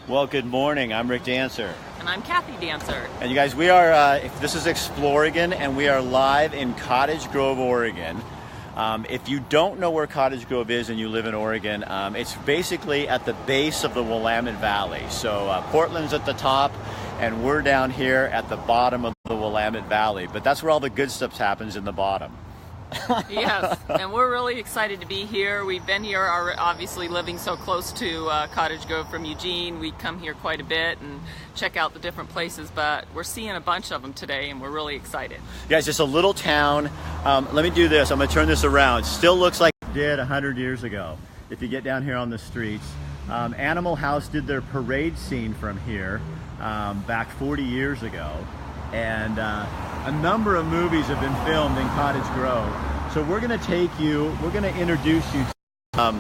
Well, good morning. I'm Rick Dancer. And I'm Kathy Dancer. And you guys, we are, this is ExplOregon, and we are live in Cottage Grove, Oregon. If you don't know where Cottage Grove is and you live in Oregon, it's basicwilly at the base of the Willamette Valley. So Portland's at the top, and we're down here at the bottom of the Willamette Valley. But that's where all the good stuff happens, in the bottom. Yes, and we're really excited to be here. We've been here, obviously living so close to Cottage Grove from Eugene. We come here quite a bit and check out the different places, but we're seeing a bunch of them today, and we're really excited. Guys, it's a little town. Let me do this. I'm going to turn this around. Still looks like it did 100 years ago. If you get down here on the streets. Animal House did their parade scene from here back 40 years ago. And a number of movies have been filmed in Cottage Grove. So we're going to introduce you to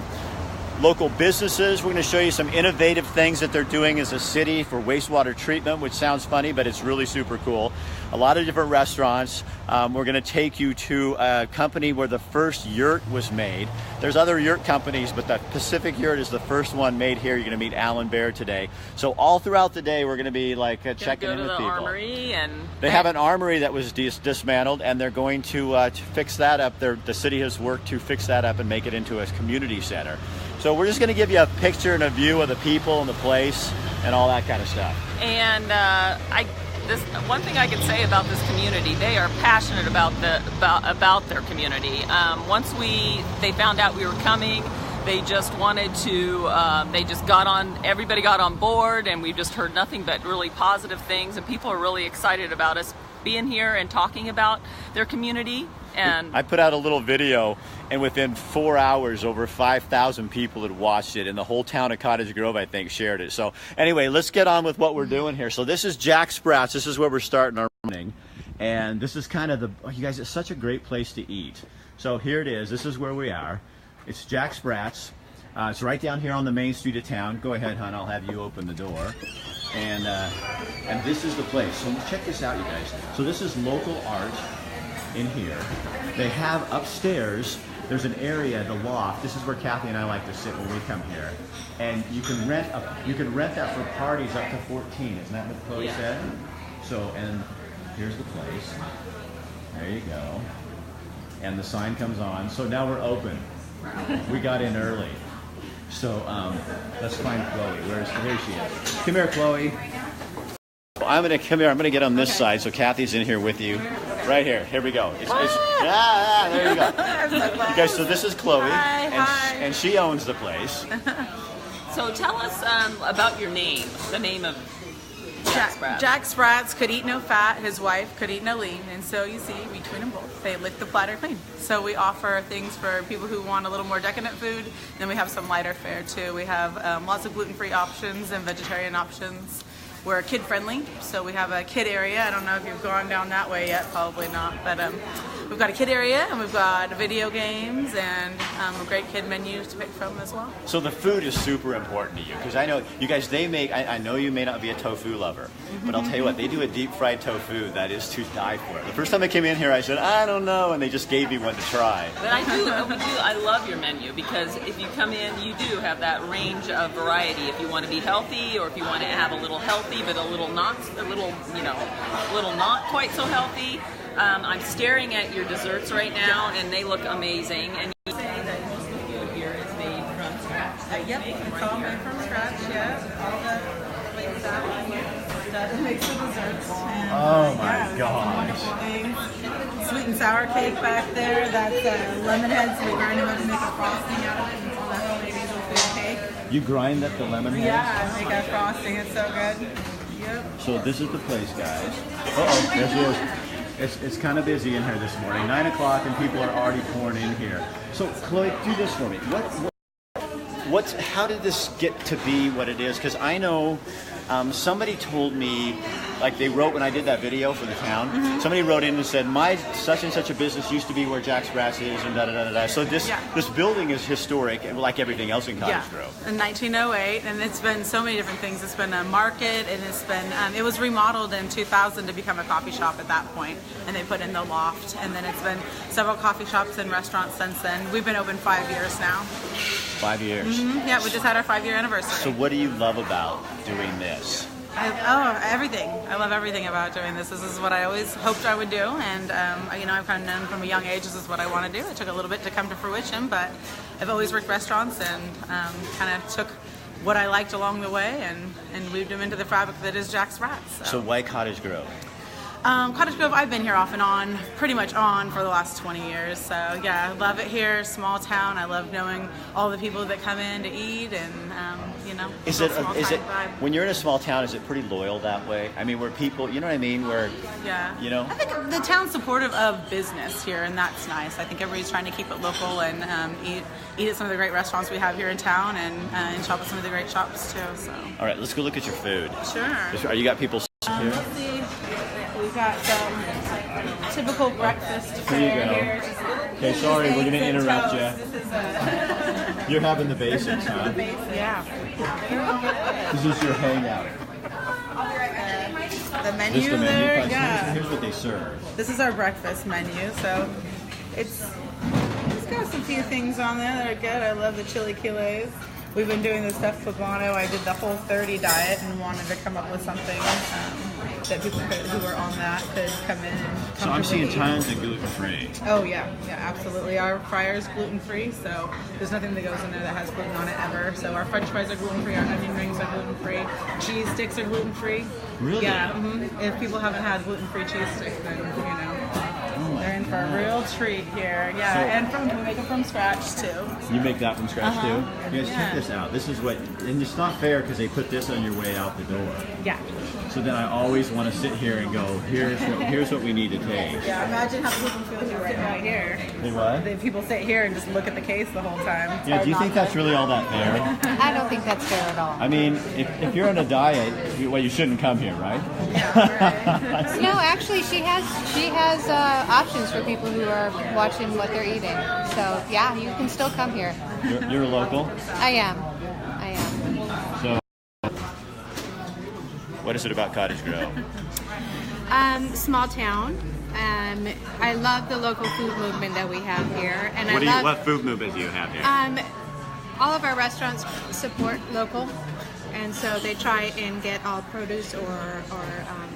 local businesses. We're going to show you some innovative things that they're doing as a city for wastewater treatment, which sounds funny, but it's really super cool. A lot of different restaurants. We're going to take you to a company where the first yurt was made. There's other yurt companies, but the Pacific Yurt is the first one made here. You're going to meet Alan Bear today. So all throughout the day, we're going to be like checking in with people. Armory and they have an armory that was dismantled, and they're going to fix that up. The city has worked to fix that up and make it into a community center. So we're just going to give you a picture and a view of the people and the place and all that kind of stuff. And one thing I can say about this community, they are passionate about their community. Once they found out we were coming, they just wanted to. Everybody got on board, and we've just heard nothing but really positive things. And people are really excited about us being here and talking about their community. And I put out a little video, and within 4 hours, over 5,000 people had watched it, and the whole town of Cottage Grove, I think, shared it. So anyway, let's get on with what we're doing here. So this is Jack Sprats. This is where we're starting our morning, and this is kind of you guys, it's such a great place to eat. So here it is. This is where we are. It's Jack Sprats. It's right down here on the main street of town. Go ahead, hon. I'll have you open the door. And this is the place. So check this out, you guys. So this is local art in here. They have upstairs, there's an area, the loft. This is where Kathy and I like to sit when we come here. And you can rent that for parties up to 14. Isn't that what Chloe said? So, and here's the place. There you go. And the sign comes on. So now we're open. We got in early. So let's find Chloe. Here she is. Come here, Chloe. I'm gonna come here. I'm gonna get on this side, so Kathy's in here with you. Right here. Here we go. There you go. Okay, so this is Chloe, and she owns the place. So tell us about your name. The name of Jack Sprats. Jack Sprats could eat no fat. His wife could eat no lean, and so you see between them both, they lick the platter clean. So we offer things for people who want a little more decadent food. Then we have some lighter fare too. We have lots of gluten-free options and vegetarian options. We're kid-friendly, so we have a kid area. I don't know if you've gone down that way yet, probably not, but we've got a kid area, and we've got video games and a great kid menu to pick from as well. So the food is super important to you, because I know you guys, I know you may not be a tofu lover, but I'll tell you what, they do a deep-fried tofu that is to die for. The first time I came in here, I said, I don't know, and they just gave me one to try. But I love your menu, because if you come in, you do have that range of variety. If you want to be healthy, or if you want to have a little healthy, but a little not quite so healthy. I'm staring at your desserts right now, and they look amazing. And you say that most of the food here is made from scratch. Yep, it's all made from scratch. Yeah, all the flavors that makes the desserts. And, oh my gosh! Sweet and sour cake back there. That's lemon heads. We grind them up and make a frosting out of it, and all that homemade hazel cake. You grind up the lemon heads? Yeah, make a frosting. It's so good. Yep. So this is the place, guys. Uh-oh, there she is. It's kind of busy in here this morning. 9 o'clock, and people are already pouring in here. So Chloe, do this for me. How did this get to be what it is? Because I know somebody told me, like they wrote when I did that video for the town, somebody wrote in and said, my such and such a business used to be where Jack Sprats is, and da-da-da-da-da. So this building is historic, like everything else in Cottage Grove. In 1908, and it's been so many different things. It's been a market, and it's been, it was remodeled in 2000 to become a coffee shop at that point, and they put in the loft, and then it's been several coffee shops and restaurants since then. We've been open 5 years now. 5 years. Mm-hmm. Yeah, we just had our 5-year anniversary. So what do you love about doing this? Everything. I love everything about doing this. This is what I always hoped I would do, and I've kind of known from a young age this is what I want to do. It took a little bit to come to fruition, but I've always worked restaurants and kind of took what I liked along the way and weaved them into the fabric that is Jack Sprats. So why Cottage Grove? Cottage Grove, I've been here off and on, pretty much on for the last 20 years. So yeah, I love it here, small town. I love knowing all the people that come in to eat and, Is it when you're in a small town, is it pretty loyal that way? I mean, where people, you know what I mean? Where, I think the town's supportive of business here, and that's nice. I think everybody's trying to keep it local and eat at some of the great restaurants we have here in town and shop at some of the great shops too. So. All right, let's go look at your food. Sure. You got people here? Let's see. We've got some typical breakfast fare here. Okay, sorry, we're going to interrupt you. You're having the basics, huh? Yeah. This is your hangout. The menu Just the there, menu. yeah. Here's what they serve. This is our breakfast menu, so it's got some few things on there that are good. I love the chili quiles. We've been doing the stuffed poblano. I did the Whole 30 diet and wanted to come up with something that people who were on that could come in and So I'm seeing eat. tons of gluten-free. Oh yeah, absolutely. Our fryer is gluten-free, so there's nothing that goes in there that has gluten on it ever. So our French fries are gluten-free, our onion rings are gluten-free, cheese sticks are gluten-free. Really? Yeah. Mm-hmm. If people haven't had gluten-free cheese sticks, then they're in for a real treat here. Yeah, So, and we make it from scratch too. You make that from scratch too? You guys, Yeah. check this out. This is what, and it's not fair because they put this on your way out the door. Yeah. So then I always want to sit here and go, here's what we need to taste. Yeah, imagine how people feel if you sit right here. Hey, what? The people sit here and just look at the case the whole time. It's Yeah, hard do you not think to. that's really all that fair? I don't think that's fair at all. I mean, if you're on a diet, well, you shouldn't come here, right? Yeah, right. No, actually, she has options for people who are watching what they're eating. So yeah, you can still come here. You're a local? I am. So, what is it about Cottage Grove? Small town. I love the local food movement that we have here, and What food movement do you have here? all of our restaurants support local, and so they try and get all produce or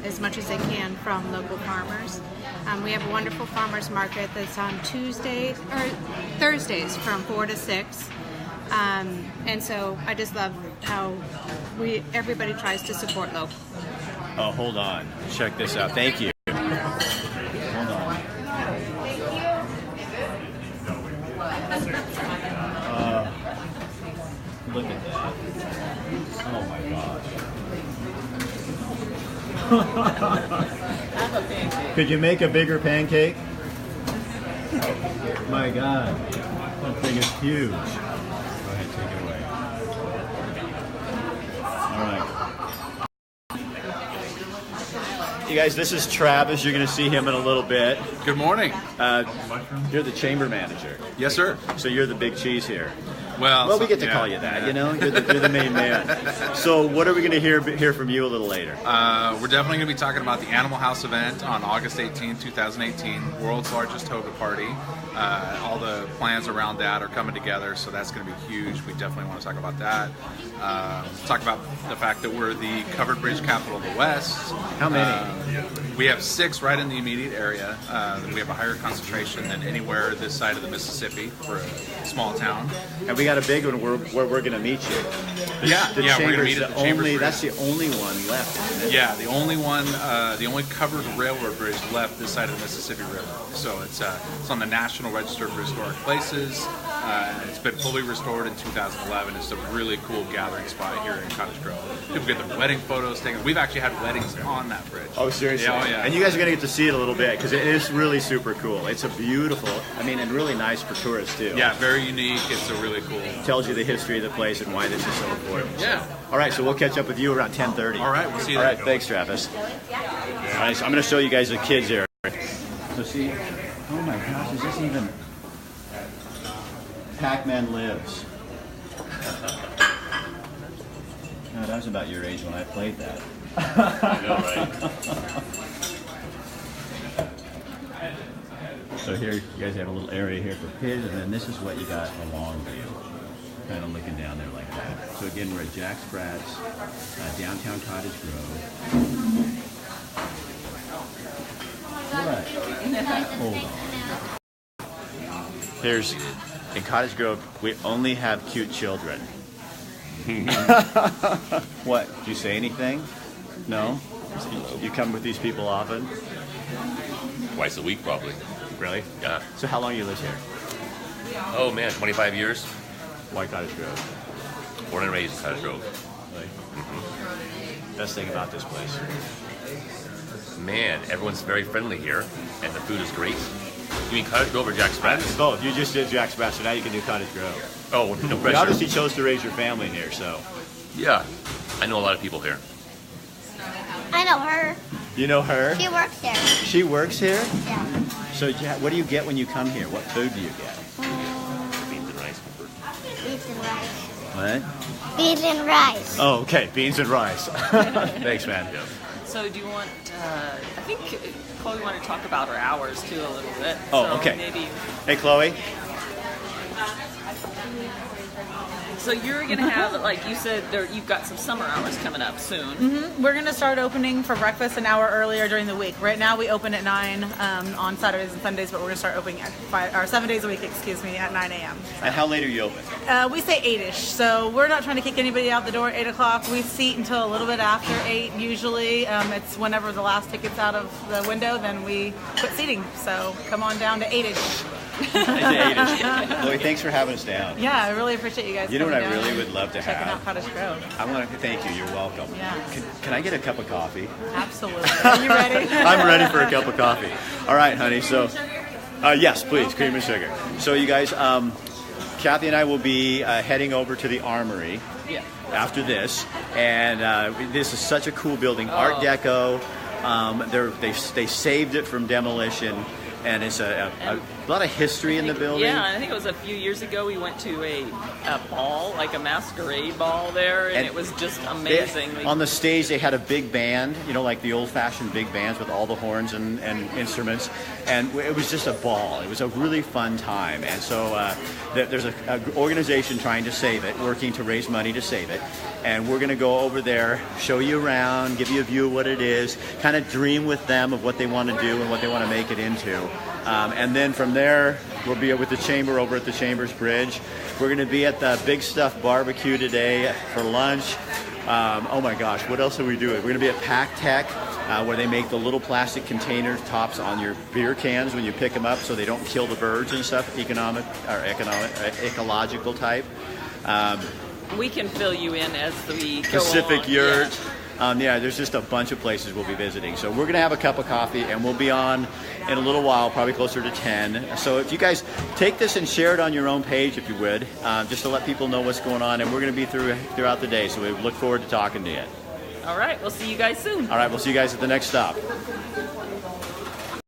as much as they can from local farmers. We have a wonderful farmers market that's on Thursdays from 4 to 6. And so I just love how everybody tries to support local. Oh, hold on. Check this out. Thank you. Hold on. Look at that. Oh my gosh. Could you make a bigger pancake? My God. That thing is huge. Go ahead, take it away. All right. You guys, this is Travis. You're going to see him in a little bit. Good morning. You're the chamber manager. Yes, sir. So you're the big cheese here. Well, We get to call you that, you know? You're the main man. So what are we going to hear from you a little later? We're definitely going to be talking about the Animal House event on August 18, 2018, world's largest toga party. All the plans around that are coming together, so that's going to be huge. We definitely want to talk about that. Talk about the fact that we're the covered bridge capital of the West. How many? We have 6 right in the immediate area. We have a higher concentration than anywhere this side of the Mississippi for a small town. And we got a big one where we're going to meet you. Yeah, we're going to meet at the Chambers Bridge. That's the only one left, isn't it? Yeah, the only one, the only covered railroad bridge left this side of the Mississippi River. So it's on the National Register of Historic Places. It's been fully restored in 2011. It's a really cool gathering spot here in Cottage Grove. People get their wedding photos taken. We've actually had weddings on that bridge. Oh, seriously? Yeah, oh, yeah. And you guys are going to get to see it a little bit because it is really super cool. It's a beautiful, and really nice for tourists too. Yeah, very unique. It's a really cool. Tells you the history of the place and why this is so important. Yeah. All right, so we'll catch up with you around 10:30. All right, we'll see you All then. right, thanks, Travis. All right, so I'm going to show you guys the kids area. So see, oh my gosh, is this even... Pac-Man Lives. No, that was about your age when I played that. I know, right? So here, you guys have a little area here for kids, and then this is what you got for long view. kind of looking down there like that. So again, we're at Jack Sprats, downtown Cottage Grove. What? Hold on. Here's, in Cottage Grove, we only have cute children. What? Did you say anything? No? You come with these people often? Twice a week, probably. Really? Yeah. So how long you live here? Oh man, 25 years. Why Cottage Grove? Born and raised in Cottage Grove. Really? Best thing about this place? Man, everyone's very friendly here, and the food is great. You mean Cottage Grove or Jack Sprats? Both. You just did Jack Sprats, so now you can do Cottage Grove. Oh, no You pressure. obviously chose to raise your family here, so. Yeah, I know a lot of people here. I know her. You know her? She works there. She works here? Yeah. So what do you get when you come here? What food do you get? Beans and rice. Beans and rice. What? Beans and rice. Oh, okay. Beans and rice. Thanks, man. Yeah. So do you want, I think Chloe wanted to talk about her hours too a little bit. Oh, so okay. Maybe. Hey, Chloe. So you're going to have, like you said, you've got some summer hours coming up soon. We're going to start opening for breakfast an hour earlier during the week. Right now we open at 9 on Saturdays and Sundays, but we're going to start opening at 7 days a week, at 9 a.m. And how late are you open? We say 8-ish, so we're not trying to kick anybody out the door at 8 o'clock. We seat until a little bit after 8 usually. It's whenever the last ticket's out of the window, then we quit seating. So come on down to 8-ish. Chloe, thanks for having us down. Yeah, I really appreciate you guys You know what coming I down really and would love to checking have? out Cottage Grove. I want to thank you. You're welcome. Yeah. Can I get a cup of coffee? Absolutely. Are you ready? I'm ready for a cup of coffee. All right, honey. So, yes, please, cream and sugar. So, you guys, Kathy and I will be heading over to the Armory Yeah. after this, and this is such a cool building, Art Deco. They saved it from demolition, and it's a lot of history in the building. Yeah, I think it was a few years ago we went to a ball, like a masquerade ball there, and it was just amazing. On the stage, they had a big band, like the old-fashioned big bands with all the horns and instruments, and it was just a ball. It was a really fun time, and so there's an organization trying to save it, working to raise money to save it, and we're going to go over there, show you around, give you a view of what it is, kind of dream with them of what they want to do and what they want to make it into. And then from there, we'll be with the Chamber over at the Chambers Bridge. We're going to be at the Big Stuff Barbecue today for lunch. Oh my gosh, what else are we doing? We're going to be at Pack Tech, where they make the little plastic container tops on your beer cans when you pick them up so they don't kill the birds and stuff, ecological type. We can fill you in as we go Pacific along. Yurt. Yeah. There's just a bunch of places we'll be visiting. So we're going to have a cup of coffee, and we'll be on in a little while, probably closer to 10. So if you guys take this and share it on your own page, if you would, just to let people know what's going on. And we're going to be throughout the day, so we look forward to talking to you. All right, we'll see you guys soon. All right, we'll see you guys at the next stop.